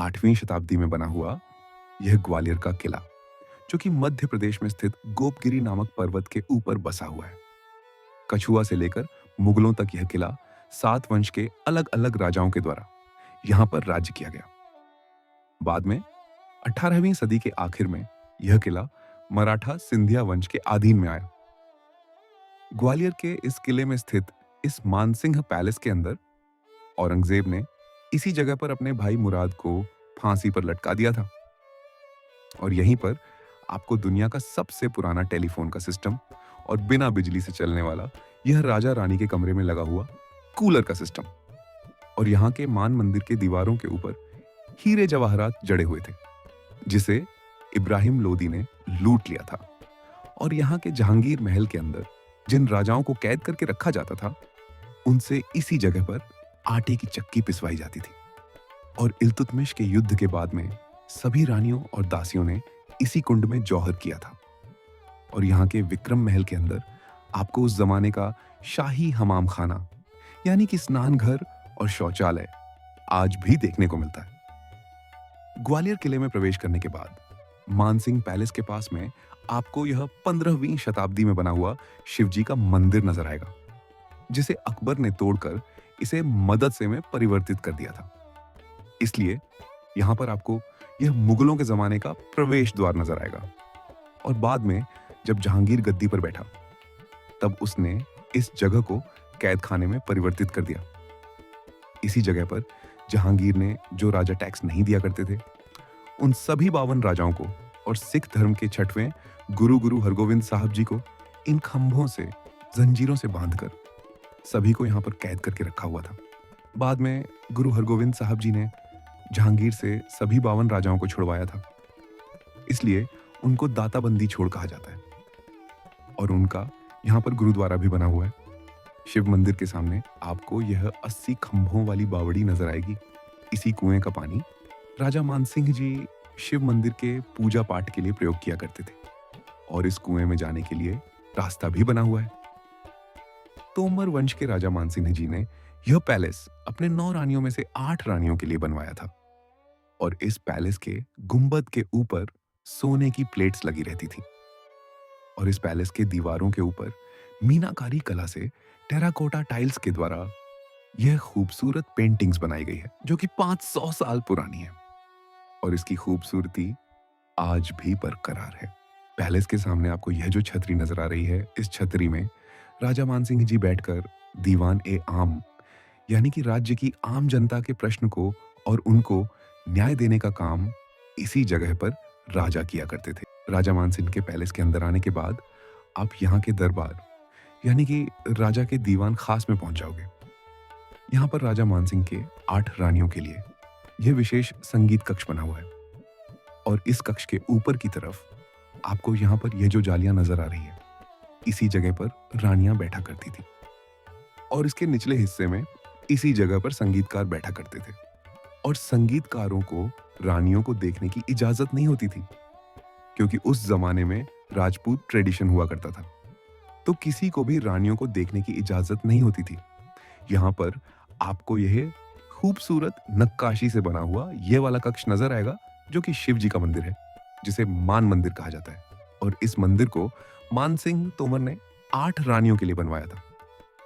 8वीं शताब्दी में बना हुआ यह ग्वालियर का किला, जो कि मध्य प्रदेश में स्थित गोपगिरी नामक पर्वत के ऊपर बसा हुआ है। कछुआ से लेकर मुगलों तक यह किला 7 वंश के अलग अलग राजाओं के द्वारा यहां पर राज्य किया गया। बाद में 18वीं सदी के आखिर में यह किला मराठा सिंधिया वंश के अधीन में आया। ग्वालियर के इस किले में स्थित इस मानसिंह पैलेस के अंदर औरंगजेब ने इसी जगह पर अपने भाई मुराद को फांसी पर लटका दिया था। और यहीं पर आपको दुनिया का सबसे पुराना टेलीफोन का सिस्टम और बिना बिजली से चलने वाला यह राजा रानी के कमरे में लगा हुआ कूलर का सिस्टम और यहाँ के मान मंदिर के दीवारों के ऊपर हीरे जवाहरात जड़े हुए थे, जिसे इब्राहिम लोदी ने लूट लिया था। और यहाँ के जहांगीर महल के अंदर जिन राजाओं को कैद करके रखा जाता था, उनसे इसी जगह पर आटे की चक्की पिसवाई जाती थी। और इल्तुतमिश के युद्ध के बाद में सभी रानियों और दासियों ने इसी कुंड में जौहर किया था। और यहाँ के विक्रम महल के अंदर आपको उस जमाने का शाही हमाम खाना यानी कि स्नान घर और शौचालय आज भी देखने को मिलता है। ग्वालियर किले में प्रवेश करने के बाद मानसिंह पैलेस के पास में आपको यह 15वीं शताब्दी में बना हुआ शिवजी का मंदिर नजर आएगा, जिसे अकबर ने तोड़कर इसे मदद से में परिवर्तित कर दिया था। इसलिए यहां पर आपको यह मुगलों के जमाने का प्रवेश द्वार नजर आएगा। और बाद में जब जहांगीर गद्दी पर बैठा, तब उसने इस जगह को कैद खाने में परिवर्तित कर दिया। इसी जगह पर जहांगीर ने जो राजा टैक्स नहीं दिया करते थे, उन सभी 52 राजाओं को और सिख धर्म के 6वें गुरु हरगोविंद साहब जी को इन खंभों से जंजीरों से बांधकर सभी को यहाँ पर कैद करके रखा हुआ था। बाद में गुरु हरगोविंद साहब जी ने जहांगीर से सभी 52 राजाओं को छुड़वाया था, इसलिए उनको दाताबंदी छोड़ कहा जाता है। और उनका यहाँ पर गुरुद्वारा भी बना हुआ है। शिव मंदिर के सामने आपको यह 80 खंभों वाली बावड़ी नजर आएगी। इसी कुएं का पानी राजा मानसिंह जी शिव मंदिर के पूजा पाठ के लिए प्रयोग किया करते थे। और इस कुएं में जाने के लिए रास्ता भी बना हुआ है। तोमर वंश के राजा मानसिंह जी ने यह पैलेस अपने 9 रानियों में से 8 रानियों के लिए बनवाया था। और इस पैलेस के गुंबद के ऊपर सोने की प्लेट्स लगी रहती थी। और इस पैलेस के दीवारों के ऊपर मीनाकारी कला से टेराकोटा टाइल्स के द्वारा यह खूबसूरत पेंटिंग्स बनाई गई है, जो कि 500 साल पुरानी है। और इसकी खूबसूरती आज भी बरकरार है। पैलेस के सामने आपको यह जो छतरी नजर आ रही है, इस छतरी में राजा मानसिंह जी बैठकर दीवान ए आम यानी कि राज्य की आम जनता के प्रश्न को और उनको न्याय देने का काम इसी जगह पर राजा किया करते थे। राजा मानसिंह के पैलेस के अंदर आने के बाद आप यहाँ के दरबार यानी कि राजा के दीवान खास में पहुंच जाओगे। यहाँ पर राजा मानसिंह के 8 रानियों के लिए यह विशेष संगीत कक्ष बना हुआ है। और इस कक्ष के ऊपर की तरफ आपको यहाँ पर यह जो जालियां नजर आ रही है, इसी जगह पर रानियां बैठा करती थी। और इसके निचले हिस्से में इसी जगह पर संगीतकार बैठा करते थे। और संगीतकारों को रानियों को देखने की इजाजत नहीं होती थी, क्योंकि उस जमाने में राजपूत ट्रेडिशन हुआ करता था, तो किसी को भी रानियों को देखने की इजाजत नहीं होती थी। यहाँ पर आपको यह खूबसूरत नक्काशी से बना हुआ यह वाला कक्ष नजर आएगा, जो कि शिव जी का मंदिर है, जिसे मान मंदिर कहा जाता है। और इस मंदिर को मानसिंह तोमर ने 8 रानियों के लिए बनवाया था।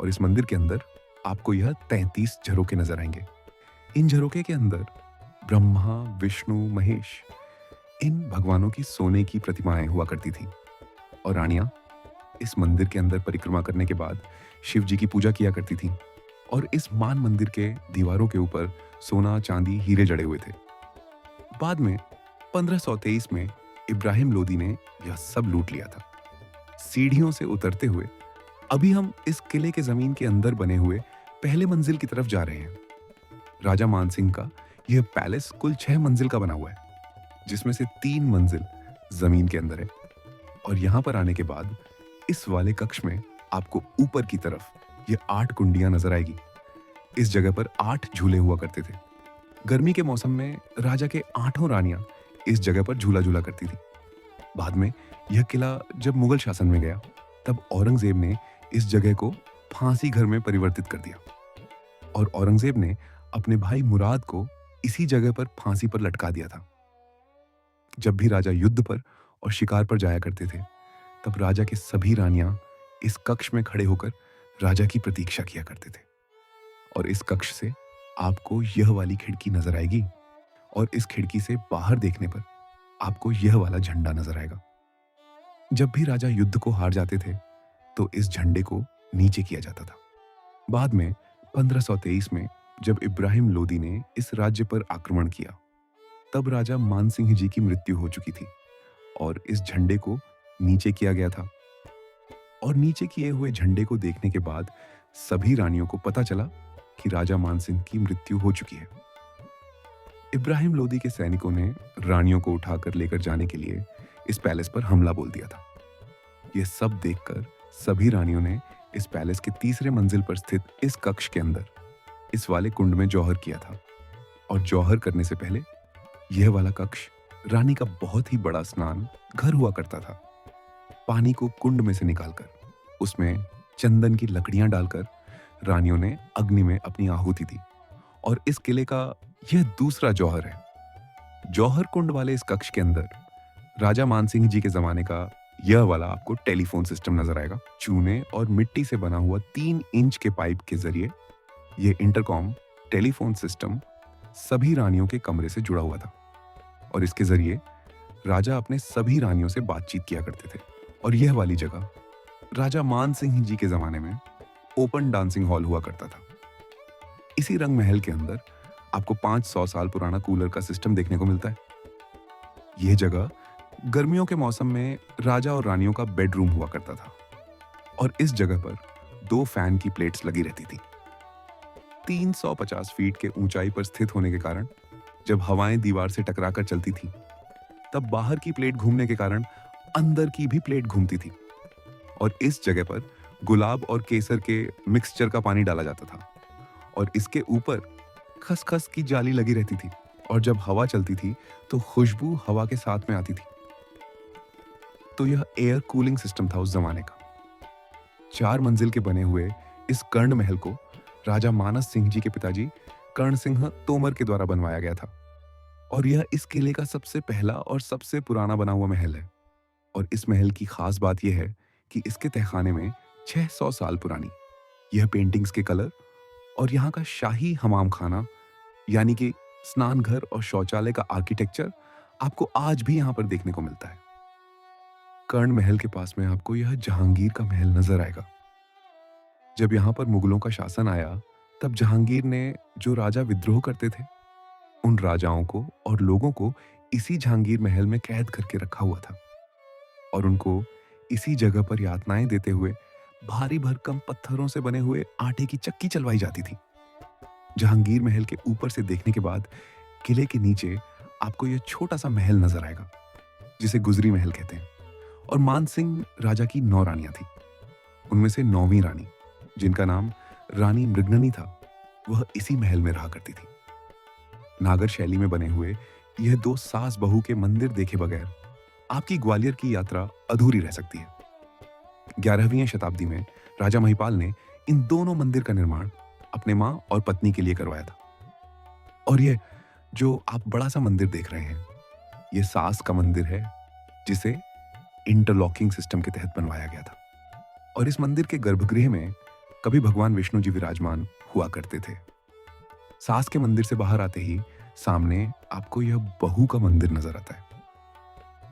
और इस मंदिर के अंदर आपको यह 33 झरोखे नजर आएंगे। इन झरोखे के अंदर ब्रह्मा, विष्णु, महेश, इन भगवानों की सोने की प्रतिमाएं हुआ करती थी। और रानियां इस मंदिर के अंदर परिक्रमा करने के बाद शिव जी की पूजा किया करती थी। और इस मान मंदिर के दीवारों के ऊपर सोना, चांदी, हीरे जड़े हुए थे। बाद में 1523 में इब्राहिम लोदी ने यह सब लूट लिया था। सीढ़ियों से उतरते हुए अभी हम इस किले के जमीन के अंदर बने हुए पहले मंजिल की तरफ जा रहे हैं। राजा मानसिंह का यह पैलेस कुल 6 मंजिल का बना हुआ है, जिसमें से 3 मंजिल जमीन के अंदर है। और यहां पर आने के बाद इस वाले कक्ष में आपको ऊपर की तरफ ये 8 कुंडियां नजर आएगी। इस जगह पर 8 झूले हुआ करते थे। गर्मी के मौसम में राजा के 8 रानियां इस जगह पर झूला झूला करती थी। बाद में यह किला जब मुगल शासन में गया, तब औरंगजेब ने इस जगह को फांसी घर में परिवर्तित कर दिया। और औरंगजेब ने अपने भाई मुराद को इसी जगह पर फांसी पर लटका दिया था। जब भी राजा युद्ध पर और शिकार पर जाया करते थे, तब राजा के सभी रानियां इस कक्ष में खड़े होकर राजा की प्रतीक्षा किया करते थे। और इस कक्ष से आपको यह वाली खिड़की नजर आएगी, और इस खिड़की से बाहर देखने पर आपको यह वाला झंडा नजर आएगा। जब भी राजा युद्ध को हार जाते थे, तो इस झंडे को नीचे किया जाता था। बाद में 1523 में जब इब्राहिम लोदी ने इस राज्य पर आक्रमण किया, तब राजा मानसिंह जी की मृत्यु हो चुकी थी और इस झंडे को नीचे किया गया था। और नीचे किए हुए झंडे को देखने के बाद सभी रानियों को पता चला कि राजा मानसिंह की मृत्यु हो चुकी है। इब्राहिम लोदी के सैनिकों ने रानियों को उठाकर लेकर जाने के लिए इस पैलेस पर हमला बोल दिया था। यह सब देखकर सभी रानियों ने इस पैलेस के तीसरे मंजिल पर स्थित इस कक्ष के अंदर इस वाले कुंड में जौहर किया था। और जौहर करने से पहले यह वाला कक्ष रानी का बहुत ही बड़ा स्नान घर हुआ करता था। पानी को कुंड में से निकालकर उसमें चंदन की लकड़ियां डालकर रानियों ने अग्नि में अपनी आहुति दी। और इस किले का यह दूसरा जौहर है। जौहर कुंड वाले इस कक्ष के अंदर राजा मानसिंह जी के जमाने का यह वाला आपको टेलीफोन सिस्टम नजर आएगा। चूने और मिट्टी से बना हुआ 3 इंच के पाइप के जरिए यह इंटरकॉम टेलीफोन सिस्टम सभी रानियों के कमरे से जुड़ा हुआ था। और इसके जरिए राजा अपने सभी रानियों से बातचीत किया करते थे। और यह वाली जगह राजा मानसिंह जी के जमाने में ओपन डांसिंग हॉल हुआ करता था। इसी रंग महल के अंदर आपको 500 साल पुराना कूलर का सिस्टम देखने को मिलता है। यह जगह गर्मियों के मौसम में राजा और रानियों का बेडरूम हुआ करता था। और इस जगह पर 2 फैन की प्लेट्स लगी रहती थी। 350 फीट के ऊंचाई पर स्थित होने के कारण जब हवाएं दीवार से टकराकर चलती थी, तब बाहर की प्लेट घूमने के कारण अंदर की भी प्लेट घूमती थी। और इस जगह पर गुलाब और केसर के मिक्सचर का पानी डाला जाता था। और इसके ऊपर खसखस की जाली लगी रहती थी। और जब हवा चलती थी तो खुशबू हवा के साथ में आती थी। तो यह एयर कूलिंग सिस्टम था उस जमाने का। 4 मंजिल के बने हुए इस कर्ण महल को राजा मानस सिंह जी के पिताजी कर्ण सिंह तोमर के द्वारा बनवाया गया था। और यह इस किले का सबसे पहला और सबसे पुराना बना हुआ महल है। और इस महल की खास बात यह है कि इसके तहखाने में 600 साल पुरानी यह पेंटिंग्स के कलर और यहाँ का शाही हमाम खाना यानी कि स्नान घर और शौचालय का आर्किटेक्चर आपको आज भी यहाँ पर देखने को मिलता है। कर्ण महल के पास में आपको यह जहांगीर का महल नजर आएगा। जब यहाँ पर मुगलों का शासन आया, तब जहांगीर ने जो राजा विद्रोह करते थे, उन राजाओं को और लोगों को इसी जहांगीर महल में कैद करके रखा हुआ था। और उनको इसी जगह पर यातनाएं देते हुए भारी भरकम पत्थरों से बने हुए आटे की चक्की चलवाई जाती थी। जहांगीर महल के ऊपर से देखने के बाद किले के नीचे आपको यह छोटा सा महल नजर आएगा, जिसे गुजरी महल कहते हैं। और मानसिंह राजा की 9 रानियां थी। उनमें से 9वीं रानी, जिनका नाम रानी मृगननी था, वह इसी महल में रहा करती थी। नागर शैली में बने हुए यह 2 सास बहू के मंदिर देखे बगैर आपकी ग्वालियर की यात्रा अधूरी रह सकती है। 11वीं शताब्दी में राजा महिपाल ने इन दोनों मंदिर का निर्माण अपने मां और पत्नी के लिए करवाया था। और यह जो आप बड़ा सा मंदिर देख रहे हैं, यह सास का मंदिर है, जिसे इंटरलॉकिंग सिस्टम के तहत बनवाया गया था। और इस मंदिर के गर्भगृह में कभी भगवान विष्णु जी विराजमान हुआ करते थे। सास के मंदिर से बाहर आते ही सामने आपको यह बहू का मंदिर नजर आता है।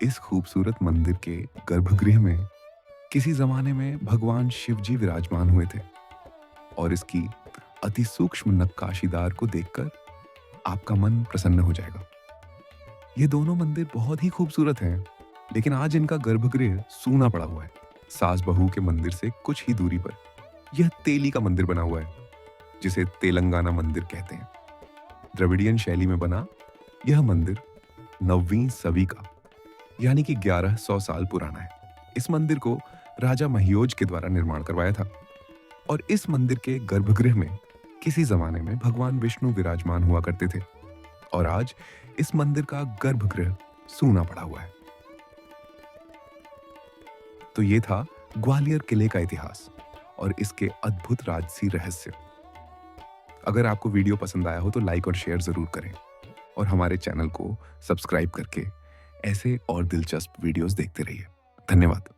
इस खूबसूरत मंदिर के गर्भगृह में किसी जमाने में भगवान शिव जी विराजमान हुए थे। और इसकी अति सूक्ष्म नक्काशीदार को देखकर आपका मन प्रसन्न हो जाएगा। ये दोनों मंदिर बहुत ही खूबसूरत हैं, लेकिन आज इनका गर्भगृह सूना पड़ा हुआ है। सास बहू के मंदिर से कुछ ही दूरी पर यह तेली का मंदिर बना हुआ है, जिसे तेलंगाना मंदिर कहते हैं। द्रविडियन शैली में बना यह मंदिर 9वीं सदी का यानी कि 1100 साल पुराना है। इस मंदिर को राजा महियोज के द्वारा निर्माण करवाया था। और इस मंदिर के गर्भगृह में किसी जमाने में भगवान विष्णु विराजमान हुआ करते थे। और आज इस मंदिर का गर्भगृह सूना पड़ा हुआ है। तो ये था ग्वालियर किले का इतिहास और इसके अद्भुत राजसी रहस्य। अगर आपको वीडियो पसंद आया हो तो लाइक और शेयर जरूर करें। और हमारे चैनल को सब्सक्राइब करके ऐसे और दिलचस्प वीडियोस देखते रहिए। धन्यवाद।